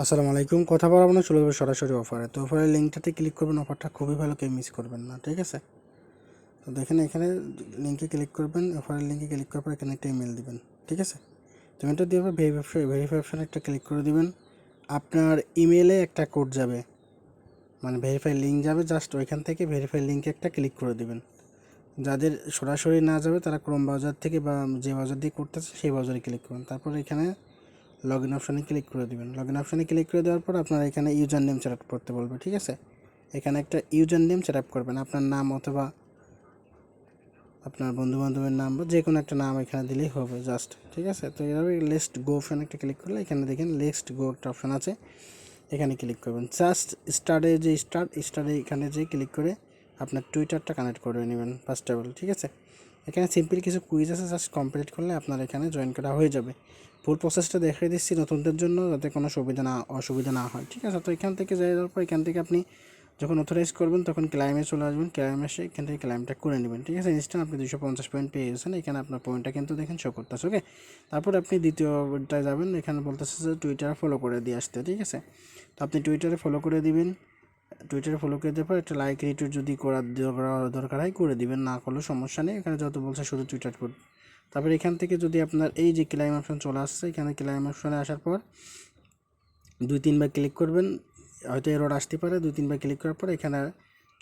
আসসালামু আলাইকুম। কথা বলাবো না, চলে যাবে সরাসরি অফারে। তো অফারের লিঙ্কটাতে ক্লিক করবেন, অফারটা খুবই ভালো, কেউ মিস করবেন না, ঠিক আছে? তো দেখেন এখানে লিঙ্কে ক্লিক করবেন, অফারের লিঙ্কে ক্লিক করার পর এখানে একটা ইমেল দিবেন, ঠিক আছে? তো এটা দিয়ে ভেরিফাই অপশানে একটা ক্লিক করে দিবেন। আপনার ইমেলে একটা কোড যাবে, মানে ভেরিফাই লিঙ্ক যাবে, জাস্ট ওইখান থেকে ভেরিফাই লিঙ্কে একটা ক্লিক করে দিবেন। যাদের সরাসরি না যাবে তারা ক্রোম ব্রাউজার থেকে বা যে ব্রাউজার দিয়ে করতেছে সেই ব্রাউজারে ক্লিক করুন। তারপর এখানে লগ ইন অপশানে ক্লিক করে দেবেন। লগ ইন অপশানে ক্লিক করে দেওয়ার পর আপনারা এখানে ইউজার নেম সেট আপ করতে বলবে, ঠিক আছে? এখানে একটা ইউজার নেম সেট আপ করবেন, আপনার নাম অথবা আপনার বন্ধুবান্ধবের নাম বা যে কোনো একটা নাম এখানে দিলেই হবে, জাস্ট, ঠিক আছে? তো এইভাবে লেটস গো অপশানে একটা ক্লিক করলে এখানে দেখেন লেটস গো একটা অপশান আছে, এখানে ক্লিক করবেন। জাস্ট স্টার্টে এখানে যে ক্লিক করে আপনার টুইটারটা কানেক্ট করে নেবেন ফার্স্ট অফ অল, ঠিক আছে? এখানে সিম্পল কিছু কুইজ আছে, জাস্ট কমপ্লিট করলে আপনার এখানে জয়েন করা হয়ে যাবে। ফুল প্রসেসটা দেখিয়ে দিচ্ছি নতুনদের জন্য, যাতে কোনো অসুবিধা না হয়, ঠিক আছে? তো এখান থেকে যাওয়ার পর এখান থেকে আপনি যখন অথরাইজ করবেন তখন ক্লাইমে চলে আসবেন, ক্লাইমে এসে এখান থেকে ক্লাইমটা করে নেবেন, ঠিক আছে? ইনস্ট্যান্ট আপনি 250 পয়েন্ট পেয়ে গেছেন। এখানে আপনার পয়েন্টটা কিন্তু দেখেন শো করতেছে, ওকে? তারপর আপনি দ্বিতীয়টায় যাবেন, এখানে বলতেছে যে টুইটার ফলো করে দিয়ে আসতে, ঠিক আছে? তো আপনি টুইটারে ফলো করে দিবেন। টুইটারে ফলো করে দেওয়ার পর একটা লাইক রিটুইট যদি করার দরকার হয় করে দিবেন, না করলেও সমস্যা নেই। এখানে যত বলছে শুধু টুইটার করুন। তারপর এখান থেকে যদি আপনার এই যে ক্লাইম অপশন চলে আসছে, এখানে ক্লাইম অপশনে আসার পর 2-3 বার ক্লিক করবেন, হয়তো এরর আসতে পারে। 2-3 বার ক্লিক করার পর এখানে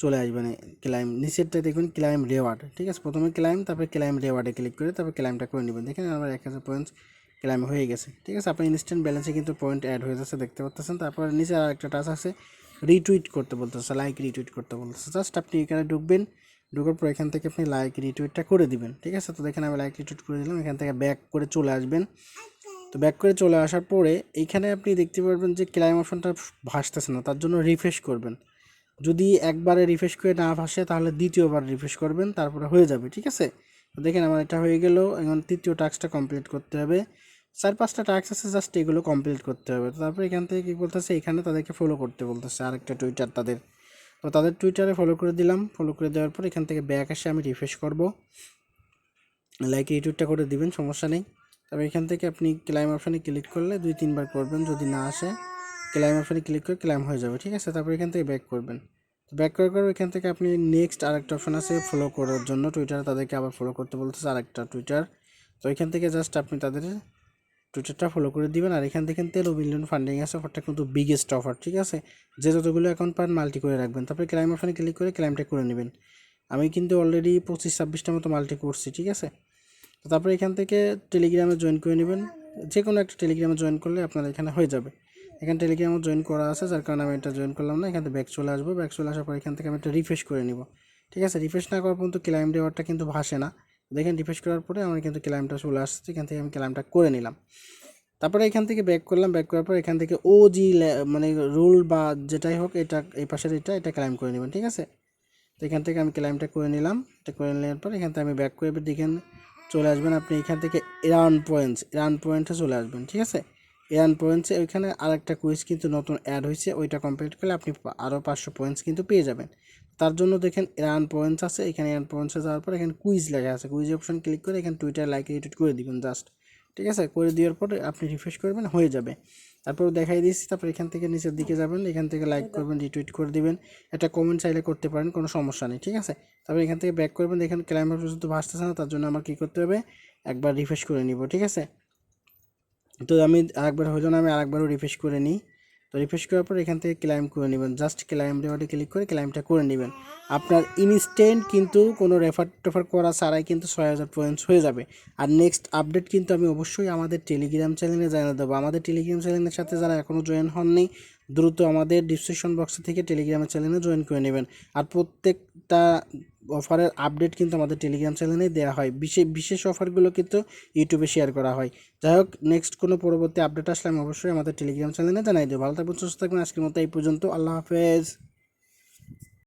চলে আসবেন ক্লাইম, নিচেরটা দেখবেন ক্লাইম রেওয়ার্ড, ঠিক আছে? প্রথমে ক্লাইম, তারপরে ক্লাইম রেওয়ার্ডে ক্লিক করে তারপর ক্লাইমটা করে নেবেন। দেখেন আমার 1000 পয়েন্টস ক্লাইম হয়ে গেছে, ঠিক আছে? আপনার ইনস্ট্যান্ট ব্যালেন্সে কিন্তু পয়েন্ট অ্যাড হয়ে যাচ্ছে, দেখতে পাচ্ছেন। তারপর নিচে আর একটা টাচ আছে, রিটুইট করতে বলতেছে, লাইক রিটুইট করতে বলতেছে। জাস্ট আপনি এখানে ঢুকবেন, ঢুকার পর এখান থেকে আপনি লাইক রিটুইটটা করে দিবেন, ঠিক আছে? তো দেখেন আমি লাইক রিটুইট করে দিলাম। এখান থেকে ব্যাক করে চলে আসবেন। তো ব্যাক করে চলে আসার পরে এইখানে আপনি দেখতে পারবেন যে ক্লাইম অপশনটা ভাসতেছে না, তার জন্য রিফ্রেশ করবেন। যদি একবারে রিফ্রেশ করে না ভাসে তাহলে দ্বিতীয়বার রিফ্রেশ করবেন, তারপরে হয়ে যাবে, ঠিক আছে? তো দেখেন আমার এটা হয়ে গেল। এখন তৃতীয় টাস্কটা কমপ্লিট করতে হবে। 4-5টা টাস্ক আছে, জাস্ট এগুলো কমপ্লিট করতে হবে। তো তারপরে এখান থেকে কী বলতেছে, এখানে তাদেরকে ফলো করতে বলতেছে, আরেকটা টুইটার তাদের। তো তাদের টুইটারে ফলো করে দিলাম। ফলো করে দেওয়ার পর এখান থেকে ব্যাক এসে আমি রিফ্রেশ করব, লাইক রিটুইটটা করে দিবেন, সমস্যা নেই। তবে এখান থেকে আপনি ক্লাইম অপশানে ক্লিক করলে 2-3 বার করবেন, যদি না আসে ক্লাইম অপশানে ক্লিক করে ক্লাইম হয়ে যাবে, ঠিক আছে? তারপর এখান থেকে ব্যাক করবেন। তো ব্যাক করার পর এখান থেকে আপনি নেক্সট আরেকটা অপশান আছে ফলো করার জন্য, টুইটারে তাদেরকে আবার ফলো করতে বলতেছে আরেকটা টুইটার। তো এখান থেকে জাস্ট আপনি তাদের টুইটারটা ফলো করে দিবেন। আর এখান থেকে 13 মিলিয়ন ফান্ডিং আছে, অফারটা কিন্তু বিগেস্ট অফার, ঠিক আছে? যে যতগুলো অ্যাকাউন্ট পান মাল্টি করে রাখবেন, তারপরে ক্লাইম অপশানে ক্লিক করে ক্লাইমটা করে নেবেন। আমি কিন্তু অলরেডি 25-26টার মতো মাল্টি করছি, ঠিক আছে? তো তারপরে এখান থেকে টেলিগ্রামে জয়েন করে নেবেন। যে কোনো একটা টেলিগ্রামে জয়েন করলে আপনার এখানে হয়ে যাবে। এখানে টেলিগ্রামে জয়েন করা আছে, যার কারণে আমি এটা জয়েন করলাম না। এখান থেকে ব্যাক চলে আসবো। ব্যাক চলে আসার পর এখান থেকে আমি একটা রিফ্রেশ করে নিব, ঠিক আছে? রিফ্রেশ না করার পর্যন্ত ক্লাইম রেওয়ার্ডটা কিন্তু ভাসে না। দেখেন রিফ্রেশ করার পরে আমার কিন্তু ক্লাইমটা চলে আসছে। এখান থেকে আমি ক্লাইমটা করে নিলাম। তারপরে এখান থেকে ব্যাক করলাম। ব্যাক করার পর এখান থেকে মানে রুল বা যেটাই হোক, এটা এই পাশের এটা ক্লাইম করে নেবেন, ঠিক আছে? তো এখান থেকে আমি ক্লাইমটা করে নিলাম। এটা করে নেওয়ার পর এখান থেকে আমি ব্যাক করে দেখেন চলে আসবেন আপনি এখান থেকে এরান পয়েন্টে চলে আসবেন, ঠিক আছে? এরান পয়েন্টসে ওইখানে আরেকটা কুইজ কিন্তু নতুন অ্যাড হয়েছে, ওইটা কমপ্লিট করলে আপনি আরও 500 পয়েন্টস কিন্তু পেয়ে যাবেন। তার জন্য দেখেন এরান পয়েন্টস আছে, এখানে এরান পয়েন্টসে যাওয়ার পর এখানে কুইজ লেখা আছে, কুইজ অপশন ক্লিক করে এখানে টুইটার লাইক রিটুইট করে দিবেন, জাস্ট, ঠিক আছে? করে দেওয়ার পরে আপনি রিফ্রেশ করবেন, হয়ে যাবে। তারপর দেখাই দিচ্ছি। তারপর এখান থেকে নিচের দিকে যাবেন, এখান থেকে লাইক করবেন, রিটুইট করে দিবেন। একটা কমেন্ট চাইলে করতে পারেন, কোনো সমস্যা নেই, ঠিক আছে? তারপর এখান থেকে ব্যাক করবেন। দেখেন ক্লাইমার পর্যন্ত ভাসতেছে না, তার জন্য আমার কী করতে হবে, একবার রিফ্রেশ করে নিব, ঠিক আছে? তো আমি আরেকবার হইল না, আমি আরেকবারও রিফ্রেশ করে নিই। তো রিফ্রেশ করার পর এখান থেকে ক্লাইম করে নেবেন, জাস্ট ক্লাইম রেওয়ার্ডে ক্লিক করে ক্লাইমটা করে নেবেন। আপনার ইনস্ট্যান্ট কিন্তু কোনো রেফার টেফার করা ছাড়াই কিন্তু 6000 পয়েন্টস হয়ে যাবে। আর নেক্সট আপডেট কিন্তু আমি অবশ্যই আমাদের টেলিগ্রাম চ্যানেলে জানিয়ে দেবো। আমাদের টেলিগ্রাম চ্যানেলের সাথে যারা এখনও জয়েন হননি, দ্রুত আমাদের ডিসক্রিপশন বক্সে থেকে টেলিগ্রামের চ্যানেলে জয়েন করে নেবেন। আর প্রত্যেকটা অফারের আপডেট কিন্তু আমাদের টেলিগ্রাম চ্যানেলেই দেওয়া হয়। বিশেষ বিশেষ অফারগুলো কিন্তু ইউটিউবে শেয়ার করা হয়। যাই হোক, নেক্সট কোনো পরবর্তী আপডেট আসলে আমি অবশ্যই আমাদের টেলিগ্রাম চ্যানেলে জানাই দেবো। ভালো থাকবেন, সুস্থ থাকবেন। আজকের মতো এই পর্যন্ত। আল্লাহ হাফেজ।